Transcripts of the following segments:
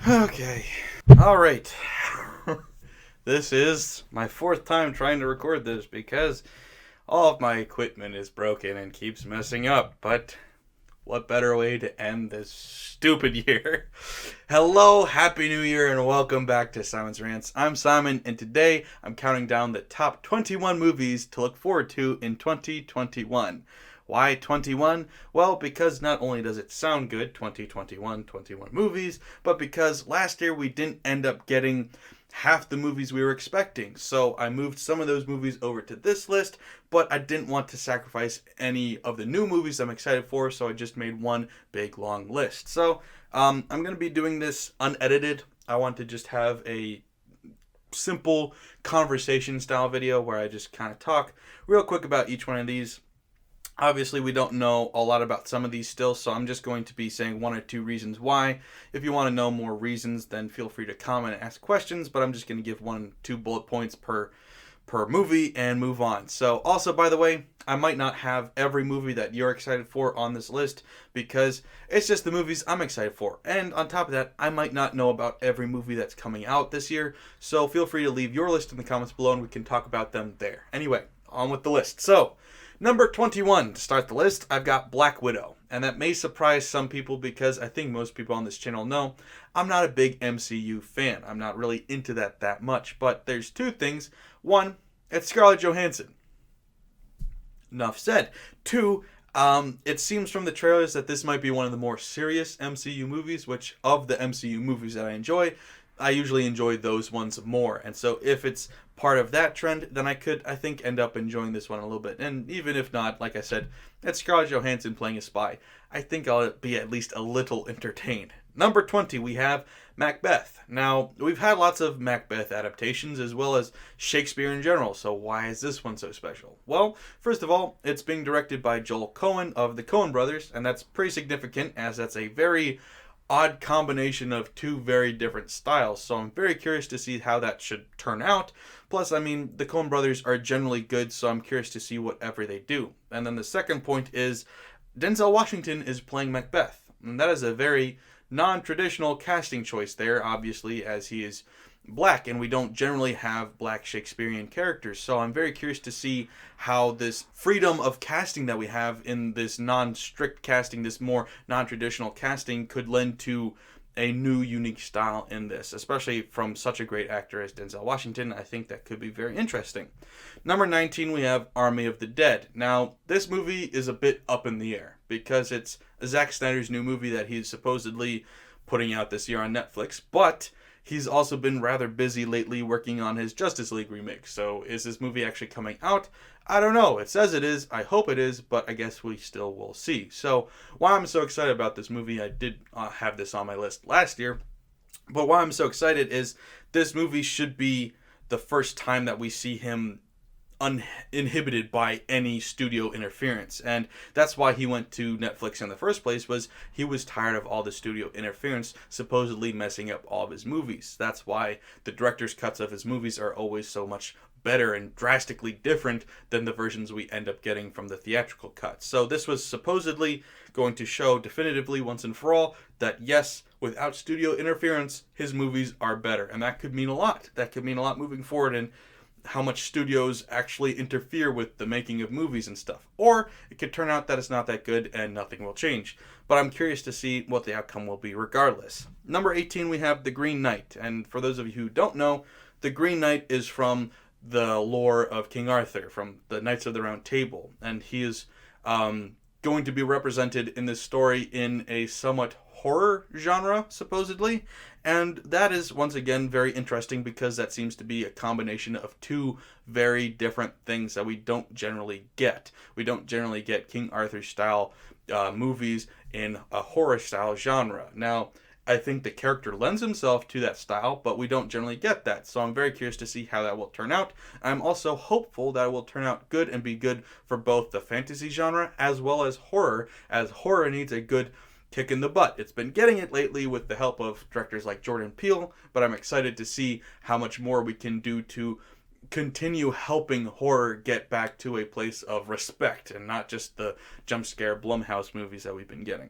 Okay. Alright. This is my fourth time trying to record this because all of my equipment is broken and keeps messing up. But what better way to end this stupid year? Hello, Happy New Year, and welcome back to Simon's Rants. I'm Simon, and today I'm counting down the top 21 movies to look forward to in 2021. Why 21? Well, because not only does it sound good, 2021, 21 movies, but because last year we didn't end up getting half the movies we were expecting. So I moved some of those movies over to this list, but I didn't want to sacrifice any of the new movies I'm excited for, so I just made one big long list. So I'm going to be doing this unedited. I want to just have a simple conversation style video where I just kind of talk real quick about each one of these. Obviously, we don't know a lot about some of these still, so I'm just going to be saying one or two reasons why. If you want to know more reasons, then feel free to comment and ask questions, but I'm just going to give 1-2 bullet points per movie and move on. So, also, by the way, I might not have every movie that you're excited for on this list because it's just the movies I'm excited for. And on top of that, I might not know about every movie that's coming out this year, so feel free to leave your list in the comments below and we can talk about them there. Anyway, on with the list. So, number 21, to start the list, I've got Black Widow. And that may surprise some people because I think most people on this channel know I'm not a big MCU fan. I'm not really into that much. But there's two things. One, it's Scarlett Johansson. Enough said. Two, it seems from the trailers that this might be one of the more serious MCU movies, which of the MCU movies that I usually enjoy those ones more. And so if it's part of that trend, then I think, end up enjoying this one a little bit. And even if not, like I said, it's Scarlett Johansson playing a spy. I think I'll be at least a little entertained. Number 20, we have Macbeth. Now, we've had lots of Macbeth adaptations as well as Shakespeare in general, so why is this one so special? Well, first of all, it's being directed by Joel Coen of the Coen brothers, and that's pretty significant as that's a very odd combination of two very different styles, so I'm very curious to see how that should turn out. Plus, I mean, the Coen brothers are generally good, so I'm curious to see whatever they do. And then the second point is Denzel Washington is playing Macbeth, and that is a very non-traditional casting choice there, obviously, as he is black, and we don't generally have black Shakespearean characters. So I'm very curious to see how this freedom of casting that we have in this non-strict casting, this more non-traditional casting, could lend to a new, unique style in this, especially from such a great actor as Denzel Washington. I think that could be very interesting. Number 19, we have Army of the Dead. Now, this movie is a bit up in the air because it's Zack Snyder's new movie that he's supposedly putting out this year on Netflix, but he's also been rather busy lately working on his Justice League remake. So is this movie actually coming out? I don't know. It says it is. I hope it is, but I guess we still will see. So why I'm so excited about this movie, I did have this on my list last year, but why I'm so excited is this movie should be the first time that we see him uninhibited by any studio interference, and that's why he went to Netflix in the first place. Was he was tired of all the studio interference supposedly messing up all of his movies. That's why the director's cuts of his movies are always so much better and drastically different than the versions we end up getting from the theatrical cuts. So this was supposedly going to show definitively once and for all that yes, without studio interference, his movies are better, and that could mean a lot. That could mean a lot moving forward in how much studios actually interfere with the making of movies and stuff. Or it could turn out that it's not that good and nothing will change. But I'm curious to see what the outcome will be regardless. Number 18, we have The Green Knight. And for those of you who don't know, The Green Knight is from the lore of King Arthur, from the Knights of the Round Table. And he is going to be represented in this story in a somewhat horror genre, supposedly. And that is, once again, very interesting because that seems to be a combination of two very different things that we don't generally get. We don't generally get King Arthur-style movies in a horror-style genre. Now, I think the character lends himself to that style, but we don't generally get that. So I'm very curious to see how that will turn out. I'm also hopeful that it will turn out good and be good for both the fantasy genre as well as horror needs a good kick in the butt. It's been getting it lately with the help of directors like Jordan Peele, but I'm excited to see how much more we can do to continue helping horror get back to a place of respect and not just the jump scare Blumhouse movies that we've been getting.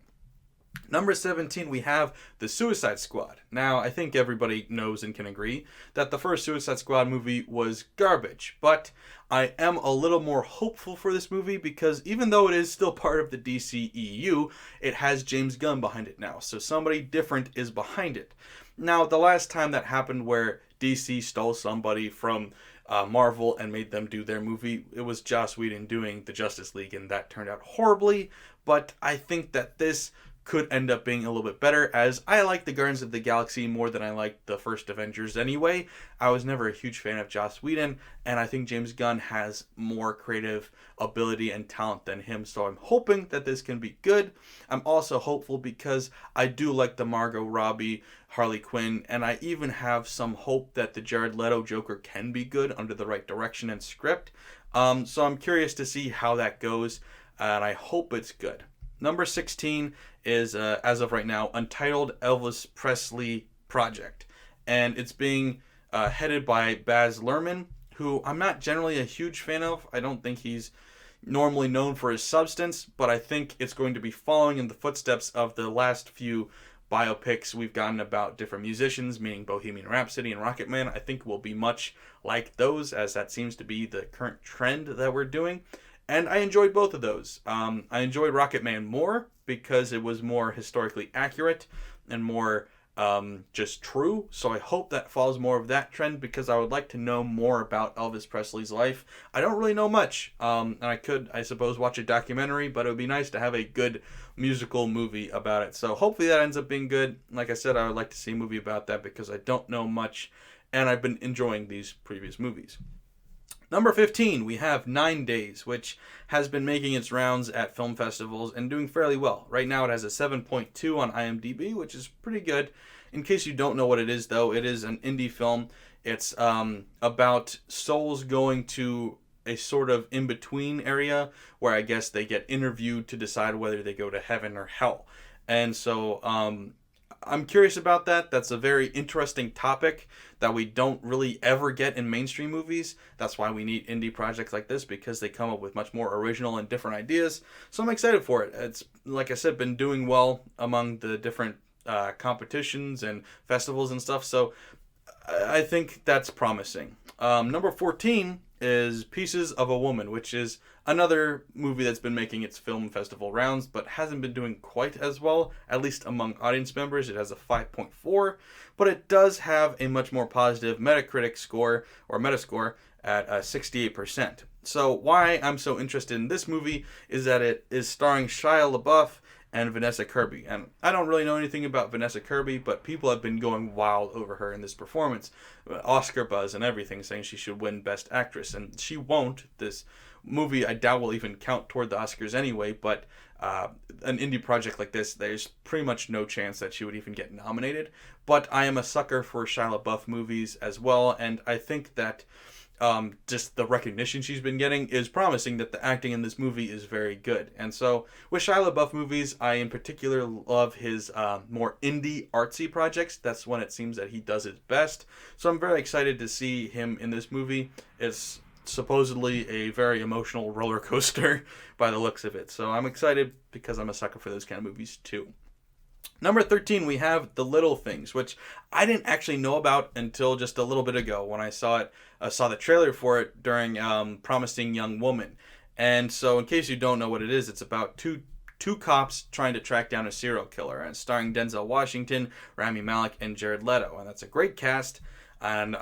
Number 17, we have The Suicide Squad. Now, I think everybody knows and can agree that the first Suicide Squad movie was garbage, but I am a little more hopeful for this movie because even though it is still part of the DCEU, it has James Gunn behind it now, so somebody different is behind it. Now, the last time that happened where DC stole somebody from Marvel and made them do their movie, it was Joss Whedon doing the Justice League, and that turned out horribly, but I think that this could end up being a little bit better, as I like the Guardians of the Galaxy more than I like the first Avengers anyway. I was never a huge fan of Joss Whedon, and I think James Gunn has more creative ability and talent than him, so I'm hoping that this can be good. I'm also hopeful because I do like the Margot Robbie Harley Quinn, and I even have some hope that the Jared Leto Joker can be good under the right direction and script. So I'm curious to see how that goes, and I hope it's good. Number 16 is, as of right now, Untitled Elvis Presley Project. And it's being headed by Baz Luhrmann, who I'm not generally a huge fan of. I don't think he's normally known for his substance, but I think it's going to be following in the footsteps of the last few biopics we've gotten about different musicians, meaning Bohemian Rhapsody and Rocket Man. I think will be much like those, as that seems to be the current trend that we're doing. And I enjoyed both of those. I enjoyed Rocket Man more because it was more historically accurate and more just true. So I hope that follows more of that trend because I would like to know more about Elvis Presley's life. I don't really know much. And I could, I suppose, watch a documentary, but it would be nice to have a good musical movie about it. So hopefully that ends up being good. Like I said, I would like to see a movie about that because I don't know much and I've been enjoying these previous movies. Number 15, we have 9 Days, which has been making its rounds at film festivals and doing fairly well. Right now it has a 7.2 on IMDb, which is pretty good. In case you don't know what it is, though, it is an indie film. It's about souls going to a sort of in-between area where I guess they get interviewed to decide whether they go to heaven or hell. And so I'm curious about that. That's a very interesting topic that we don't really ever get in mainstream movies. That's why we need indie projects like this, because they come up with much more original and different ideas. So I'm excited for it. It's, like I said, been doing well among the different competitions and festivals and stuff. So I think that's promising. Number 14 is Pieces of a Woman, which is another movie that's been making its film festival rounds, but hasn't been doing quite as well, at least among audience members. It has a 5.4, but it does have a much more positive Metacritic score, or Metascore, at 68%. So why I'm so interested in this movie is that it is starring Shia LaBeouf and Vanessa Kirby. And I don't really know anything about Vanessa Kirby, but people have been going wild over her in this performance. Oscar buzz and everything, saying she should win Best Actress. And she won't. This movie, I doubt, will even count toward the Oscars anyway, but an indie project like this, there's pretty much no chance that she would even get nominated. But I am a sucker for Shia LaBeouf movies as well, and I think that just the recognition she's been getting is promising that the acting in this movie is very good. And so with Shia LaBeouf movies, I in particular love his more indie artsy projects. That's when it seems that he does his best. So I'm very excited to see him in this movie. It's supposedly a very emotional roller coaster by the looks of it. So I'm excited because I'm a sucker for those kind of movies too. Number 13, we have The Little Things, which I didn't actually know about until just a little bit ago when I saw it. Saw the trailer for it during Promising Young Woman. And so in case you don't know what it is, it's about two cops trying to track down a serial killer, and starring Denzel Washington, Rami Malek, and Jared Leto. And that's a great cast. And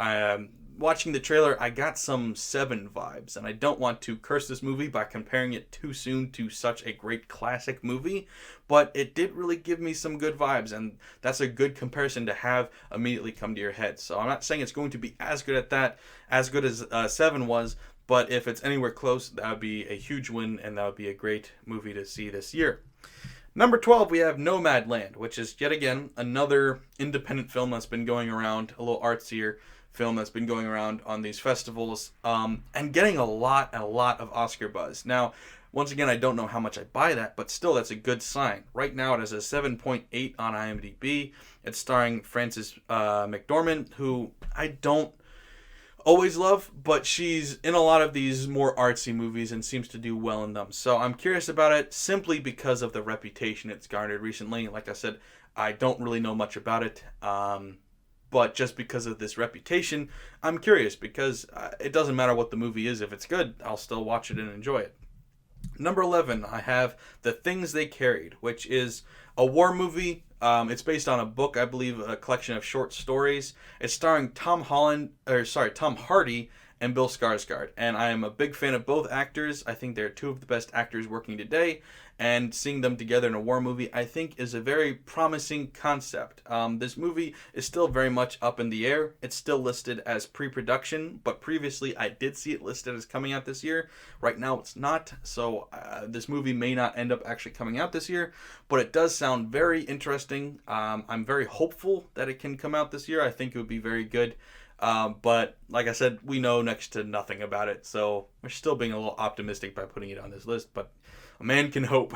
watching the trailer, I got some Seven vibes, and I don't want to curse this movie by comparing it too soon to such a great classic movie, but it did really give me some good vibes, and that's a good comparison to have immediately come to your head. So I'm not saying it's going to be as good as Seven was, but if it's anywhere close, that would be a huge win, and that would be a great movie to see this year. Number 12, we have Nomadland, which is yet again another independent film that's been going around, a little artsier film that's been going around on these festivals, and getting a lot of Oscar buzz. Now, once again, I don't know how much I buy that, but still, that's a good sign. Right now, it has a 7.8 on IMDb. It's starring Frances McDormand, who I don't always love, but she's in a lot of these more artsy movies and seems to do well in them. So I'm curious about it simply because of the reputation it's garnered recently. Like I said, I don't really know much about it, but just because of this reputation, I'm curious because it doesn't matter what the movie is. If it's good, I'll still watch it and enjoy it. Number 11, I have The Things They Carried, which is a war movie. It's based on a book, I believe, a collection of short stories. It's starring Tom Hardy and Bill Skarsgård, and I am a big fan of both actors. I think they're two of the best actors working today, and seeing them together in a war movie, I think, is a very promising concept. This movie is still very much up in the air. It's still listed as pre-production, but previously I did see it listed as coming out this year. Right now it's not, so this movie may not end up actually coming out this year, but it does sound very interesting. I'm very hopeful that it can come out this year. I think it would be very good. But like I said, we know next to nothing about it, so we're still being a little optimistic by putting it on this list, but a man can hope.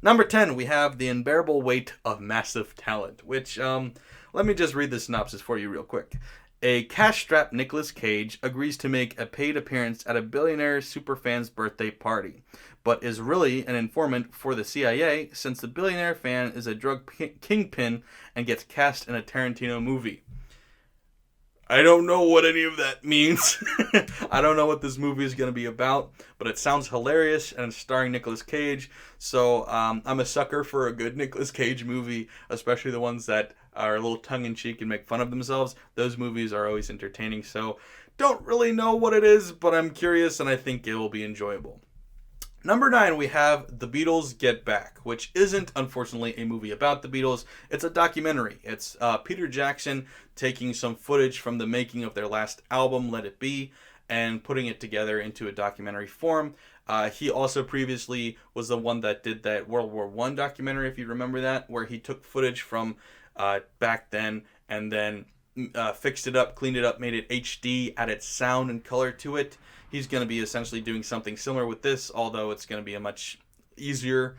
Number 10, we have The Unbearable Weight of Massive Talent, which, let me just read the synopsis for you real quick. A cash-strapped Nicolas Cage agrees to make a paid appearance at a billionaire superfan's birthday party, but is really an informant for the CIA since the billionaire fan is a drug kingpin and gets cast in a Tarantino movie. I don't know what any of that means. I don't know what this movie is going to be about, but it sounds hilarious, and it's starring Nicolas Cage. So I'm a sucker for a good Nicolas Cage movie, especially the ones that are a little tongue-in-cheek and make fun of themselves. Those movies are always entertaining. So don't really know what it is, but I'm curious, and I think it will be enjoyable. Number 9, we have The Beatles Get Back, which isn't, unfortunately, a movie about the Beatles. It's a documentary. It's Peter Jackson taking some footage from the making of their last album, Let It Be, and putting it together into a documentary form. He also previously was the one that did that World War I documentary, if you remember that, where he took footage from back then and then fixed it up, cleaned it up, made it HD, added sound and color to it. He's going to be essentially doing something similar with this, although it's going to be a much easier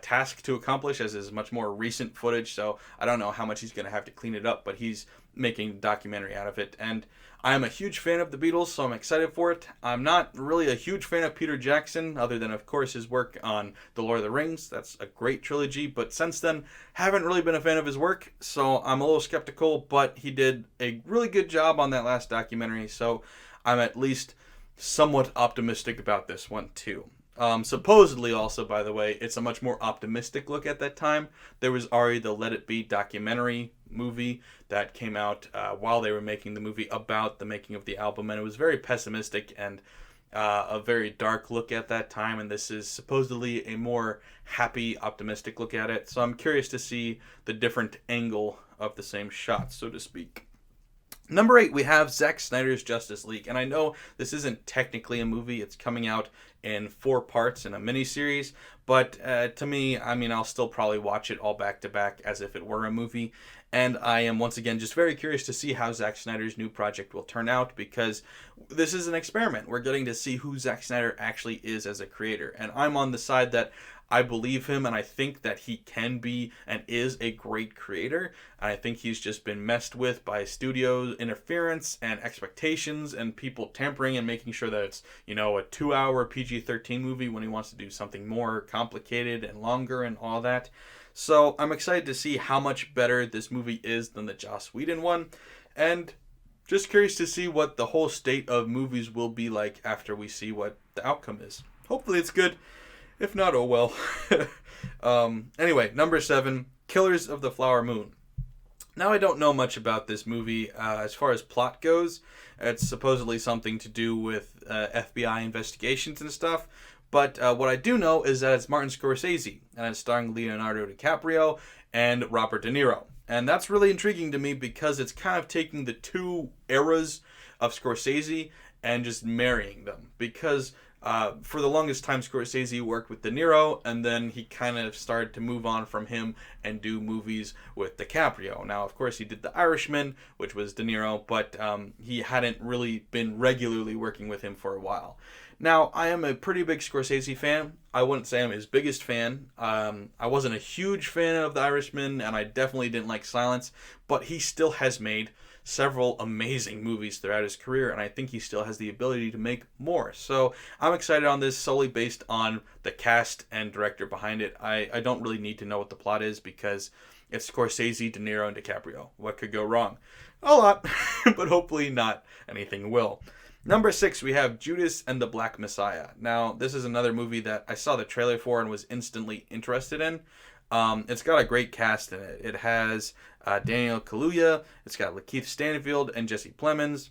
task to accomplish as is much more recent footage. So I don't know how much he's going to have to clean it up, but he's making a documentary out of it. And I'm a huge fan of the Beatles, so I'm excited for it. I'm not really a huge fan of Peter Jackson, other than, of course, his work on The Lord of the Rings. That's a great trilogy, but since then, haven't really been a fan of his work, so I'm a little skeptical, but he did a really good job on that last documentary, so I'm at least somewhat optimistic about this one too. Supposedly also, by the way, it's a much more optimistic look at that time. There was already the Let It Be documentary movie that came out while they were making the movie about the making of the album, and it was very pessimistic and a very dark look at that time, and this is supposedly a more happy, optimistic look at it. So I'm curious to see the different angle of the same shot, so to speak. Number 8, we have Zack Snyder's Justice League. And I know this isn't technically a movie. It's coming out in 4 parts in a miniseries. But to me, I mean, I'll still probably watch it all back to back as if it were a movie. And I am, once again, just very curious to see how Zack Snyder's new project will turn out, because this is an experiment. We're getting to see who Zack Snyder actually is as a creator. And I'm on the side that I believe him, and I think that he can be and is a great creator. And I think he's just been messed with by studio interference and expectations and people tampering and making sure that it's, you know, a 2-hour PG-13 movie when he wants to do something more complicated and longer and all that. So I'm excited to see how much better this movie is than the Joss Whedon one, and just curious to see what the whole state of movies will be like after we see what the outcome is. Hopefully it's good. If not, oh well. Anyway, number 7, Killers of the Flower Moon. Now, I don't know much about this movie as far as plot goes. It's supposedly something to do with FBI investigations and stuff. But what I do know is that it's Martin Scorsese, and it's starring Leonardo DiCaprio and Robert De Niro. And that's really intriguing to me because it's kind of taking the two eras of Scorsese and just marrying them. Because for the longest time, Scorsese worked with De Niro, and then he kind of started to move on from him and do movies with DiCaprio. Now, of course, he did The Irishman, which was De Niro, but he hadn't really been regularly working with him for a while. Now, I am a pretty big Scorsese fan. I wouldn't say I'm his biggest fan. I wasn't a huge fan of The Irishman, and I definitely didn't like Silence, but he still has made several amazing movies throughout his career, and I think he still has the ability to make more. So I'm excited on this solely based on the cast and director behind it. I don't really need to know what the plot is because it's Scorsese, De Niro, and DiCaprio. What could go wrong? A lot, but hopefully not anything will. Number 6, we have Judas and the Black Messiah. Now, this is another movie that I saw the trailer for and was instantly interested in. It's got a great cast in it. It has Daniel Kaluuya, it's got Lakeith Stanfield and Jesse Plemons,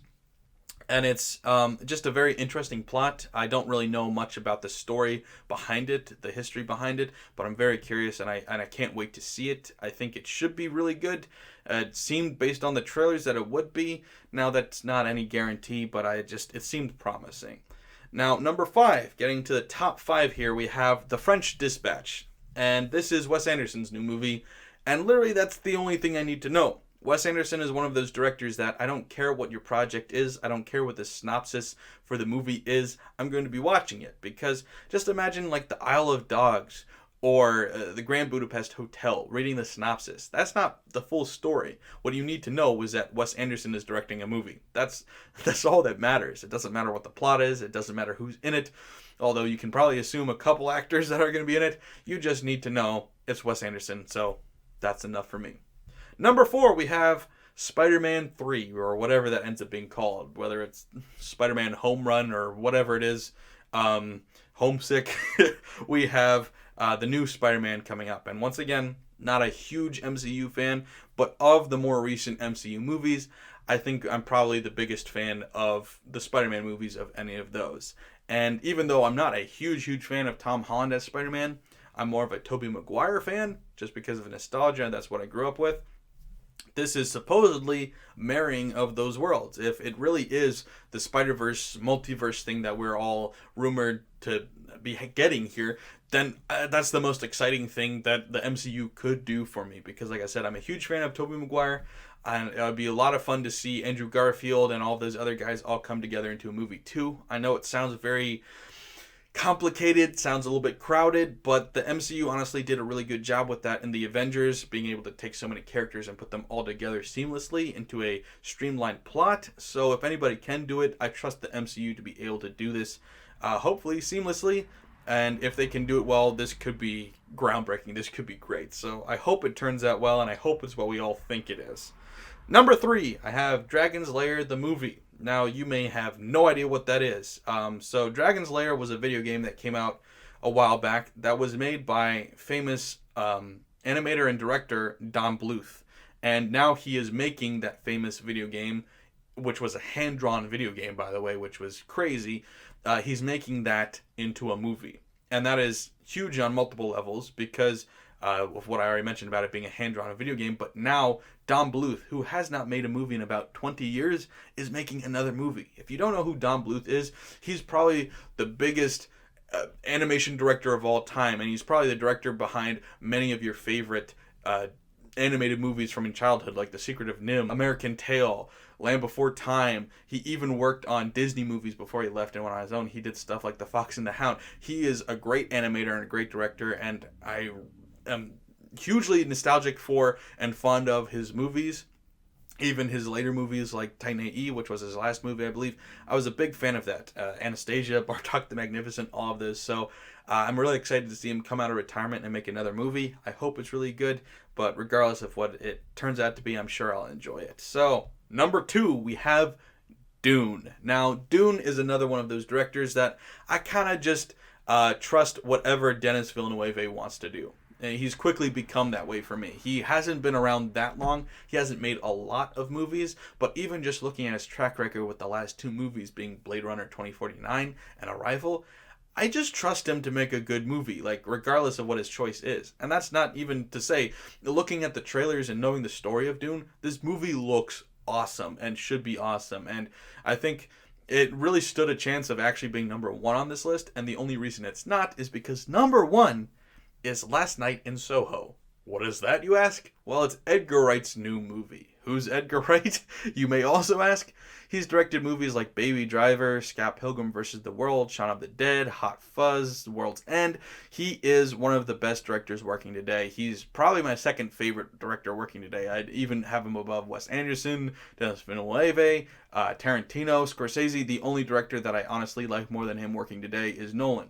and it's just a very interesting plot. I don't really know much about the story behind it, the history behind it, but I'm very curious, and I can't wait to see it. I think it should be really good. It seemed based on the trailers that it would be. Now that's not any guarantee, but it seemed promising. Now, number 5, getting to the top 5 here, we have The French Dispatch. And this is Wes Anderson's new movie, and literally that's the only thing I need to know. Wes Anderson is one of those directors that I don't care what your project is, I don't care what the synopsis for the movie is, I'm going to be watching it. Because just imagine like The Isle of Dogs or the Grand Budapest Hotel, reading the synopsis. That's not the full story. What you need to know is that Wes Anderson is directing a movie. That's all that matters. It doesn't matter what the plot is, it doesn't matter who's in it. Although you can probably assume a couple actors that are going to be in it, you just need to know it's Wes Anderson, so that's enough for me. Number 4, we have Spider-Man 3, or whatever that ends up being called, whether it's Spider-Man Home Run or whatever it is, Homesick. We have the new Spider-Man coming up, and once again, not a huge MCU fan, but of the more recent MCU movies, I think I'm probably the biggest fan of the Spider-Man movies of any of those. And even though I'm not a huge fan of Tom Holland as Spider-Man, I'm more of a Tobey Maguire fan, just because of nostalgia, and that's what I grew up with. This is supposedly marrying of those worlds. If it really is the SpiderVerse multiverse thing that we're all rumored to be getting here, then that's the most exciting thing that the MCU could do for me. Because like I said, I'm a huge fan of Tobey Maguire, and it would be a lot of fun to see Andrew Garfield and all those other guys all come together into a movie too. I know it sounds very complicated, sounds a little bit crowded, but the MCU honestly did a really good job with that in the Avengers, being able to take so many characters and put them all together seamlessly into a streamlined plot. So if anybody can do it, I trust the MCU to be able to do this, hopefully seamlessly. And if they can do it well, this could be groundbreaking. This could be great. So I hope it turns out well, and I hope it's what we all think it is. Number 3, I have Dragon's Lair, the movie. Now, you may have no idea what that is. So Dragon's Lair was a video game that came out a while back that was made by famous animator and director Don Bluth. And now he is making that famous video game, which was a hand-drawn video game, by the way, which was crazy. He's making that into a movie. And that is huge on multiple levels because of what I already mentioned about it being a hand-drawn video game. But now Don Bluth, who has not made a movie in about 20 years, is making another movie. If you don't know who Don Bluth is, he's probably the biggest animation director of all time. And he's probably the director behind many of your favorite animated movies from your childhood, like The Secret of NIMH, American Tail, Land Before Time. He even worked on Disney movies before he left and went on his own. He did stuff like The Fox and the Hound. He is a great animator and a great director, and I am hugely nostalgic for and fond of his movies. Even his later movies like Titan A.E., which was his last movie, I believe. I was a big fan of that. Anastasia, Bartok the Magnificent, all of this. So I'm really excited to see him come out of retirement and make another movie. I hope it's really good, but regardless of what it turns out to be, I'm sure I'll enjoy it. So, number 2, we have Dune. Now, Dune is another one of those directors that I kind of just trust whatever Denis Villeneuve wants to do. And he's quickly become that way for me. He hasn't been around that long. He hasn't made a lot of movies, but even just looking at his track record with the last 2 movies being Blade Runner 2049 and Arrival, I just trust him to make a good movie, like regardless of what his choice is. And that's not even to say, looking at the trailers and knowing the story of Dune, this movie looks awesome and should be awesome. And I think it really stood a chance of actually being number 1 on this list, and the only reason it's not is because number 1 is Last Night in Soho. What is that, you ask? Well, it's Edgar Wright's new movie, who's Edgar Wright? You may also ask. He's directed movies like Baby Driver, Scott Pilgrim vs. the World, Shaun of the Dead, Hot Fuzz, The World's End. He is one of the best directors working today. He's probably my second favorite director working today. I'd even have him above Wes Anderson, Denis Villeneuve, Tarantino, Scorsese. The only director that I honestly like more than him working today is Nolan.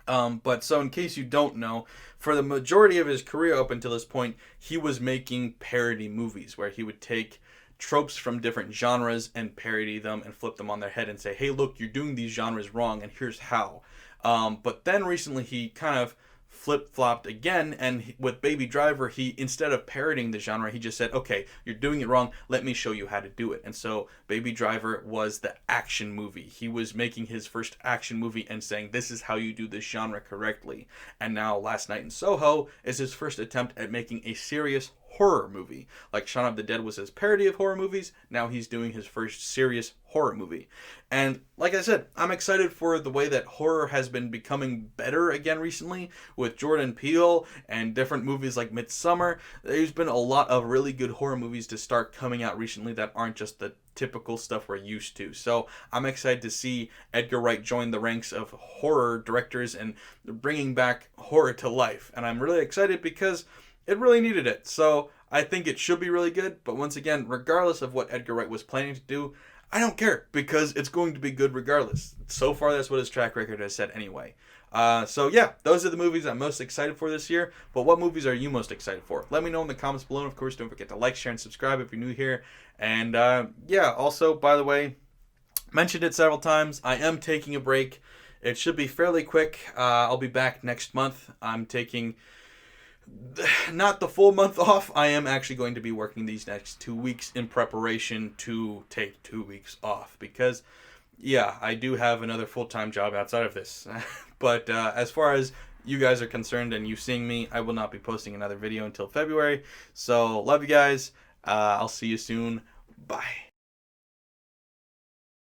But so in case you don't know, for the majority of his career up until this point, he was making parody movies where he would take tropes from different genres and parody them and flip them on their head and say, hey, look, you're doing these genres wrong and here's how. But then recently he kind of flip-flopped again, and with Baby Driver, he, instead of parodying the genre, he just said, okay, you're doing it wrong, let me show you how to do it. And so Baby Driver was the action movie. He was making his first action movie and saying, this is how you do this genre correctly. And now Last Night in Soho is his first attempt at making a serious horror movie. Like Shaun of the Dead was his parody of horror movies, now he's doing his first serious horror movie. And like I said, I'm excited for the way that horror has been becoming better again recently with Jordan Peele and different movies like Midsommar. There's been a lot of really good horror movies to start coming out recently that aren't just the typical stuff we're used to. So I'm excited to see Edgar Wright join the ranks of horror directors and bringing back horror to life. And I'm really excited because it really needed it. So I think it should be really good. But once again, regardless of what Edgar Wright was planning to do, I don't care because it's going to be good regardless. So far, that's what his track record has said anyway. So yeah, those are the movies I'm most excited for this year. But what movies are you most excited for? Let me know in the comments below. And of course, don't forget to like, share, and subscribe if you're new here. And yeah, also, by the way, mentioned it several times, I am taking a break. It should be fairly quick. I'll be back next month. I'm taking not the full month off. I am actually going to be working these next 2 weeks in preparation to take 2 weeks off because, yeah, I do have another full-time job outside of this. But as far as you guys are concerned and you seeing me, I will not be posting another video until February. So love you guys. I'll see you soon. Bye.